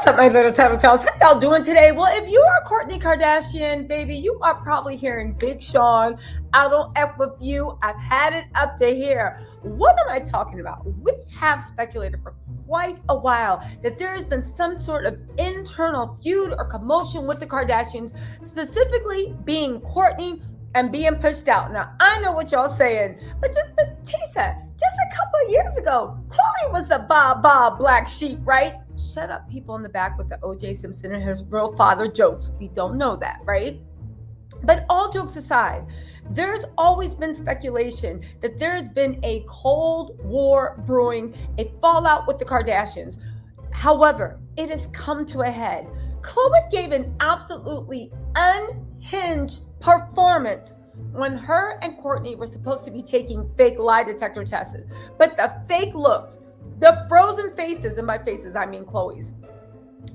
What's up, my little TisaTellss? How y'all doing today? Well, if you are Kourtney Kardashian, baby, you are probably hearing Big Sean. I don't F with you. I've had it up to here. What am I talking about? We have speculated for quite a while that there has been some sort of internal feud or commotion with the Kardashians, specifically being Kourtney and being pushed out. Now, I know what y'all saying, but Tisa, just a couple of years ago, Khloe was the black sheep, right? Shut up, people in the back with the O.J. Simpson and his real father jokes. We don't know that, right? But all jokes aside, there's always been speculation that there has been a Cold War brewing, a fallout with the Kardashians. However, it has come to a head. Khloe gave an absolutely unhinged performance when her and Kourtney were supposed to be taking fake lie detector tests. But the fake looks, the frozen faces, and by faces, I mean Khloe's,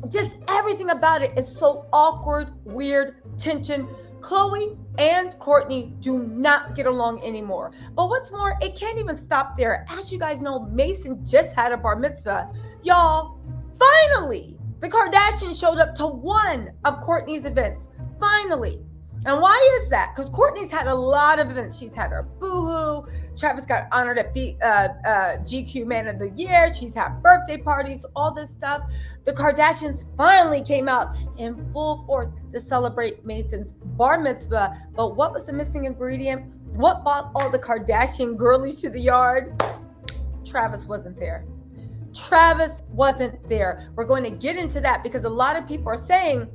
just everything about it is so awkward, weird, tension. Khloe and Kourtney do not get along anymore. But what's more, it can't even stop there. As you guys know, Mason just had a bar mitzvah. Y'all, finally, the Kardashians showed up to one of Kourtney's events. Finally. And why is that? Because Kourtney's had a lot of events. She's had her boohoo. Travis got honored at GQ Man of the Year. She's had birthday parties, all this stuff. The Kardashians finally came out in full force to celebrate Mason's bar mitzvah. But what was the missing ingredient? What brought all the Kardashian girlies to the yard? Travis wasn't there. Travis wasn't there. We're going to get into that because a lot of people are saying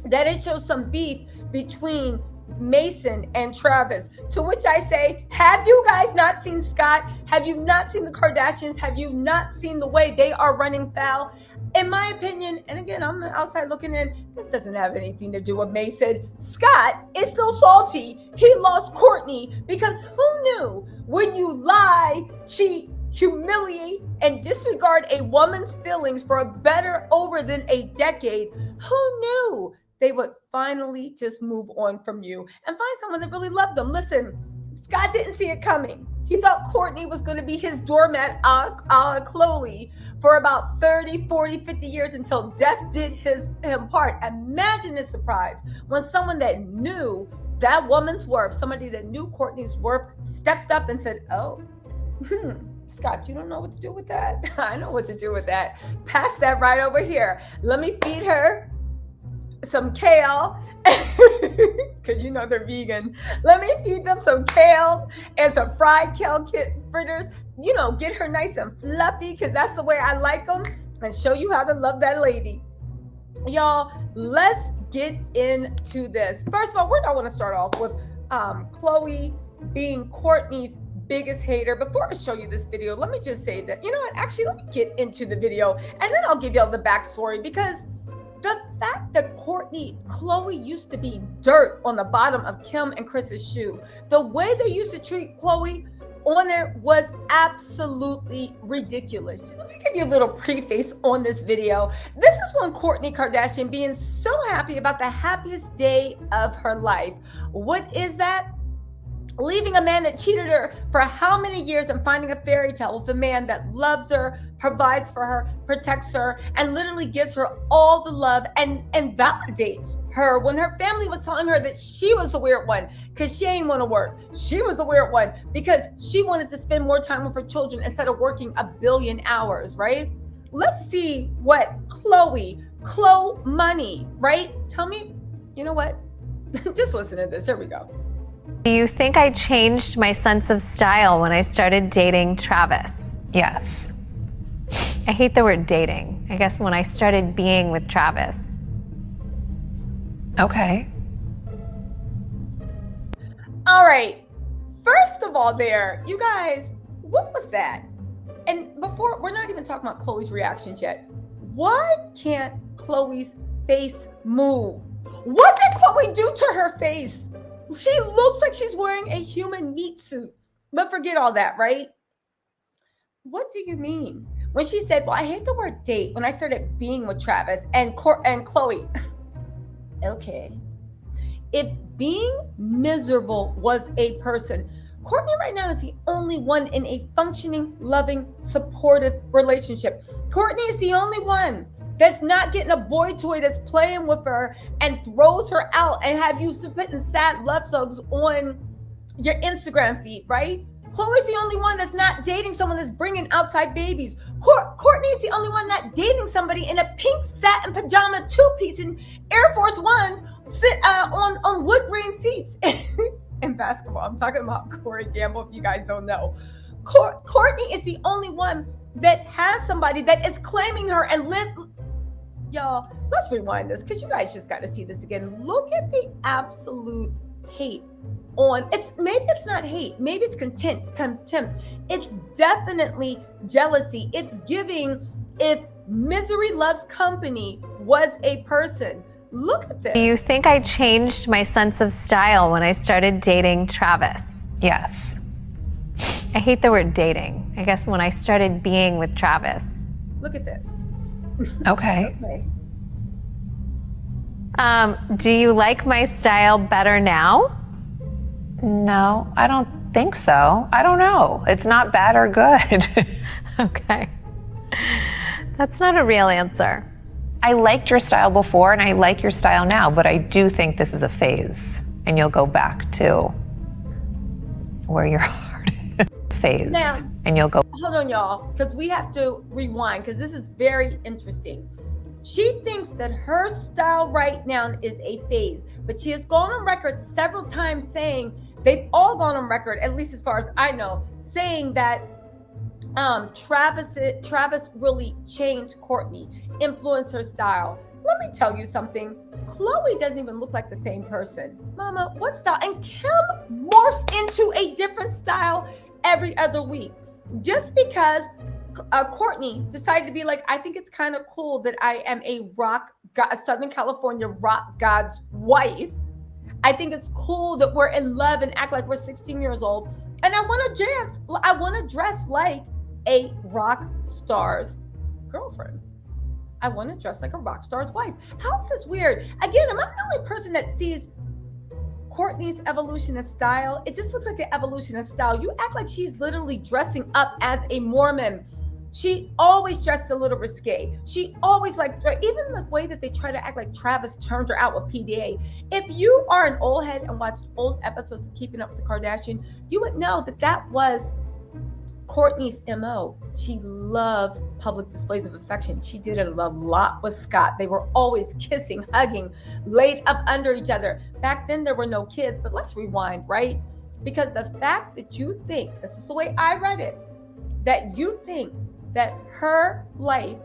that it shows some beef between Mason and Travis, to which I say, have you guys not seen Scott? Have you not seen the Kardashians? Have you not seen the way they are running foul? In my opinion, and again, I'm outside looking in, this doesn't have anything to do with Mason. Scott is still salty. He lost Kourtney because who knew when you lie, cheat, humiliate, and disregard a woman's feelings for a better over than a decade, who knew they would finally just move on from you and find someone that really loved them? Listen, Scott didn't see it coming. He thought Kourtney was going to be his doormat a la Khloe for about 30, 40, 50 years until death did him part. Imagine his surprise when someone that knew that woman's worth, somebody that knew Kourtney's worth, stepped up and said, oh, Scott, you don't know what to do with that? I know what to do with that. Pass that right over here. Let me feed her some kale, because you know they're vegan. Let me feed them some kale and some fried kale fritters. You know, get her nice and fluffy, because that's the way I like them, and show you how to love that lady. Y'all, let's get into this. First of all, I want to start off with Khloe being Kourtney's biggest hater. Before I show you this video, let me just say that, you know what, actually, let me get into the video, and then I'll give y'all the backstory, because the fact that Khloe used to be dirt on the bottom of Kim and Chris's shoe, the way they used to treat Khloe on there was absolutely ridiculous. Let me give you a little preface on this video. This is when Kourtney Kardashian being so happy about the happiest day of her life. What is that? Leaving a man that cheated her for how many years and finding a fairy tale with a man that loves her, provides for her, protects her, and literally gives her all the love and validates her when her family was telling her that she was the weird one because she ain't want to work. She was the weird one because she wanted to spend more time with her children instead of working 1 billion hours, right? Let's see what Khloe money, right? Tell me, you know what? Just listen to this. Here we go. Do you think I changed my sense of style when I started dating Travis? Yes. I hate the word dating. I guess when I started being with Travis. Okay. All right. First of all there, you guys, what was that? And before, we're not even talking about Khloe's reactions yet. Why can't Khloe's face move? What did Khloe do to her face? She looks like she's wearing a human meat suit. But forget all that, right? What do you mean? When she said, well, I hate the word date when I started being with Travis and Khloe. Okay. If being miserable was a person, Kourtney right now is the only one in a functioning, loving, supportive relationship. Kourtney is the only one. that's not getting a boy toy that's playing with her and throws her out and have you putting sad love songs on your Instagram feed, right? Khloe's the only one that's not dating someone that's bringing outside babies. Kourtney's the only one not dating somebody in a pink satin pajama two-piece and Air Force Ones sit on wood grain seats. In basketball, I'm talking about Corey Gamble, if you guys don't know. Kourtney is the only one that has somebody that is claiming her and live. Y'all, let's rewind this because you guys just got to see this again. Look at the absolute hate on maybe it's not hate, maybe it's contempt. It's definitely jealousy. It's giving if Misery Loves Company was a person. Look at this. Do you think I changed my sense of style when I started dating Travis? Yes. I hate the word dating. I guess when I started being with Travis. Look at this. Okay. Do you like my style better now? No, I don't think so. I don't know. It's not bad or good. Okay. That's not a real answer. I liked your style before and I like your style now, but I do think this is a phase and you'll go back to where your heart is. Phase. Now, and you'll go. Hold on, y'all, because we have to rewind because this is very interesting. She thinks that her style right now is a phase, but she has gone on record several times saying, they've all gone on record, at least as far as I know, saying that Travis really changed Kourtney, influenced her style. Let me tell you something. Khloe doesn't even look like the same person. Mama, what style? And Kim morphs into a different style every other week. Just because Kourtney decided to be like, I think it's kind of cool that I am a Southern California rock god's wife. I think it's cool that we're in love and act like we're 16 years old. And I want to dance. I want to dress like a rock star's girlfriend. I want to dress like a rock star's wife. How is this weird? Again, am I the only person that sees Kourtney's evolution of style? It just looks like an evolution of style. You act like she's literally dressing up as a Mormon. She always dressed a little risque. She always even the way that they try to act like Travis turned her out with PDA. If you are an old head and watched old episodes of Keeping Up with the Kardashians, you would know that that was Kourtney's MO. She loves public displays of affection. She did it a lot with Scott. They were always kissing, hugging, laid up under each other. Back then there were no kids, but let's rewind, right? Because the fact that you think, this is the way I read it, that you think that her life,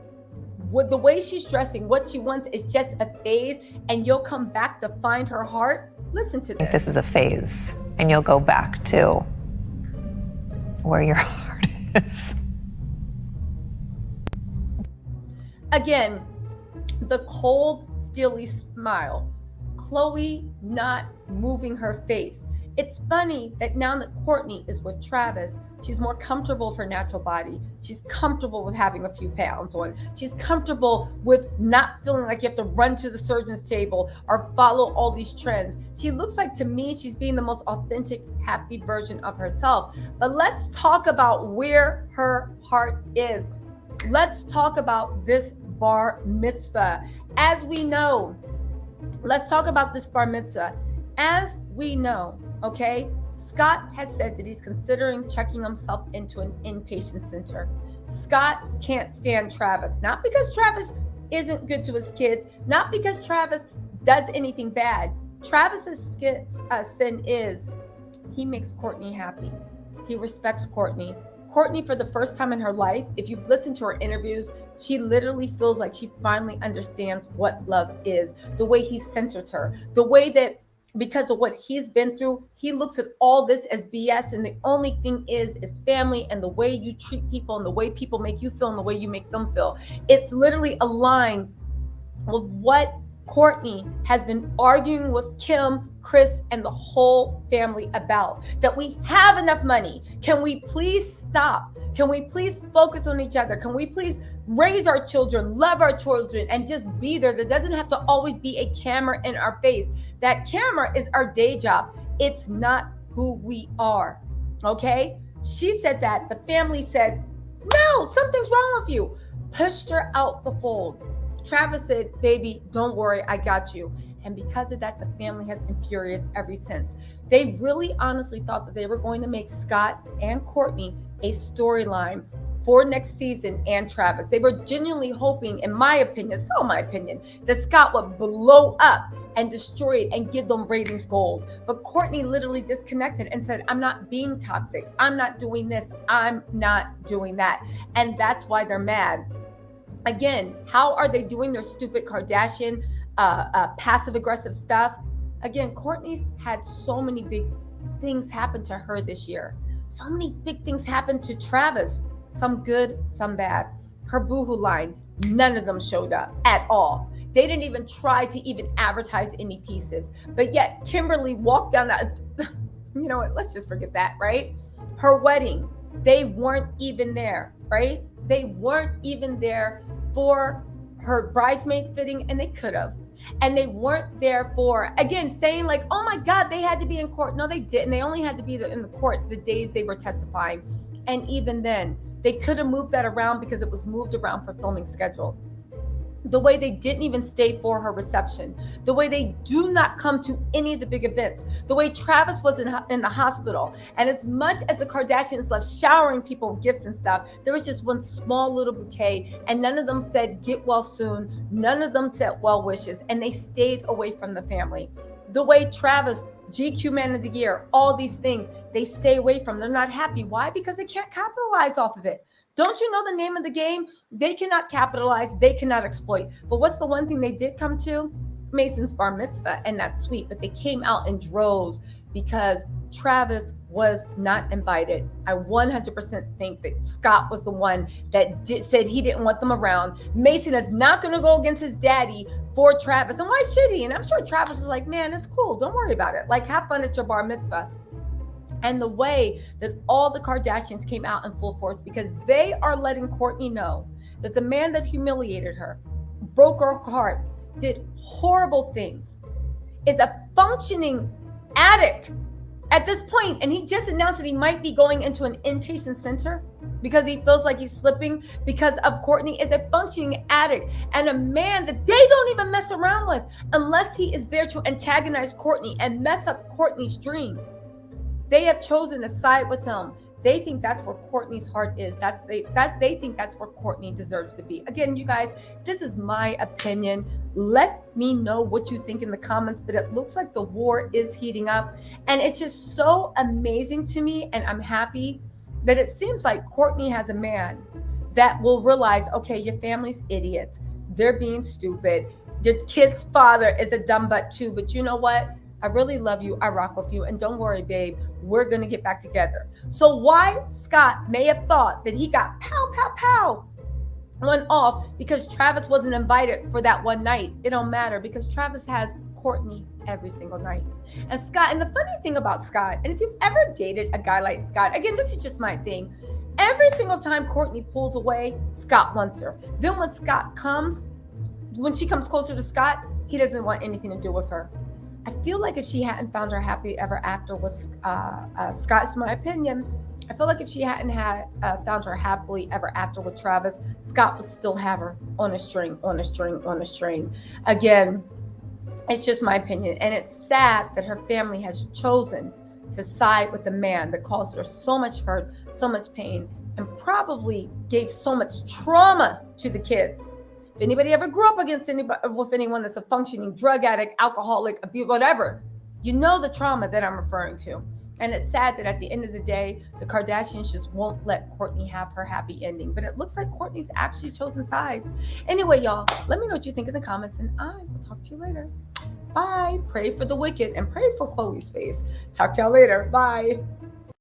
with the way she's dressing, what she wants is just a phase, and you'll come back to find her heart. Listen to this. This is a phase, and you'll go back to where your heart is. Again, the cold, steely smile. Khloe not moving her face. It's funny that now that Kourtney is with Travis, she's more comfortable with her natural body. She's comfortable with having a few pounds on. She's comfortable with not feeling like you have to run to the surgeon's table or follow all these trends. She looks like, to me, she's being the most authentic, happy version of herself. But let's talk about where her heart is. Let's talk about this bar mitzvah. As we know, let's talk about this bar mitzvah. As we know, okay, Scott has said that he's considering checking himself into an inpatient center. Scott can't stand Travis, not because Travis isn't good to his kids, not because Travis does anything bad. Travis's sin is he makes Kourtney happy. He respects Kourtney. Kourtney, for the first time in her life, if you listen to her interviews, she literally feels like she finally understands what love is, the way he centers her, the way that because of what he's been through, he looks at all this as BS. And the only thing is family and the way you treat people and the way people make you feel and the way you make them feel. It's literally aligned with what Kourtney has been arguing with Kim, Chris, and the whole family about. That we have enough money. Can we please stop? Can we please focus on each other? Can we please raise our children, love our children, and just be there? There doesn't have to always be a camera in our face. That camera is our day job. It's not who we are, okay? She said that. The family said, no, something's wrong with you. Pushed her out the fold. Travis said, baby, don't worry, I got you. And because of that, the family has been furious ever since. They really honestly thought that they were going to make Scott and Kourtney a storyline for next season and Travis. They were genuinely hoping, in my opinion, that Scott would blow up and destroy it and give them ratings gold. But Kourtney literally disconnected and said, I'm not being toxic. I'm not doing this. I'm not doing that. And that's why they're mad. Again, how are they doing their stupid Kardashian passive aggressive stuff? Again, Kourtney's had so many big things happen to her this year. So many big things happened to Travis. Some good, some bad. Her boohoo line, none of them showed up at all. They didn't even try to even advertise any pieces. But yet Kimberly walked down that, you know what, let's just forget that, right? Her wedding, they weren't even there, right? They weren't even there for her bridesmaid fitting, and they could have. And they weren't there for, again, saying like, oh my God, they had to be in court. No, they didn't. They only had to be in the court the days they were testifying. And even then, they could have moved that around because it was moved around for filming schedule. The way they didn't even stay for her reception, the way they do not come to any of the big events, the way Travis was in the hospital. And as much as the Kardashians left showering people with gifts and stuff, there was just one small little bouquet, and none of them said get well soon. None of them said well wishes, and they stayed away from the family. The way Travis, GQ Man of the Year, all these things, they stay away from. They're not happy. Why? Because they can't capitalize off of it. Don't you know the name of the game? They cannot capitalize. They cannot exploit. But what's the one thing they did come to? Mason's bar mitzvah, and that's sweet. But they came out in droves because Travis was not invited. I 100% think that Scott was the one that said he didn't want them around. Mason is not going to go against his daddy for Travis. And why should he? And I'm sure Travis was like, man, it's cool. Don't worry about it. Like, have fun at your bar mitzvah. And the way that all the Kardashians came out in full force, because they are letting Kourtney know that the man that humiliated her, broke her heart, did horrible things, is a functioning addict at this point. And he just announced that he might be going into an inpatient center because he feels like he's slipping because of Kourtney, is a functioning addict and a man that they don't even mess around with unless he is there to antagonize Kourtney and mess up Kourtney's dream. They have chosen to side with him. They think that's where Kourtney's heart is. They think that's where Kourtney deserves to be. Again, you guys, this is my opinion. Let me know what you think in the comments, but it looks like the war is heating up. And it's just so amazing to me. And I'm happy that it seems like Kourtney has a man that will realize, okay, your family's idiots. They're being stupid. Your kid's father is a dumb butt too. But you know what? I really love you. I rock with you. And don't worry, babe. We're going to get back together. So why Scott may have thought that he got went off because Travis wasn't invited for that one night. It don't matter because Travis has Kourtney every single night. And Scott, and the funny thing about Scott, and if you've ever dated a guy like Scott, again, this is just my thing. Every single time Kourtney pulls away, Scott wants her. Then when she comes closer to Scott, he doesn't want anything to do with her. I feel like if she hadn't found her happily ever after with Scott, it's my opinion. I feel like if she hadn't found her happily ever after with Travis, Scott would still have her on a string. Again, it's just my opinion. And it's sad that her family has chosen to side with the man that caused her so much hurt, so much pain, and probably gave so much trauma to the kids. If anybody ever grew up with anyone that's a functioning drug addict, alcoholic, abuse, whatever, you know the trauma that I'm referring to. And it's sad that at the end of the day, the Kardashians just won't let Kourtney have her happy ending. But it looks like Kourtney's actually chosen sides. Anyway, y'all, let me know what you think in the comments, and I will talk to you later. Bye. Pray for the wicked and pray for Khloe's face. Talk to y'all later. Bye.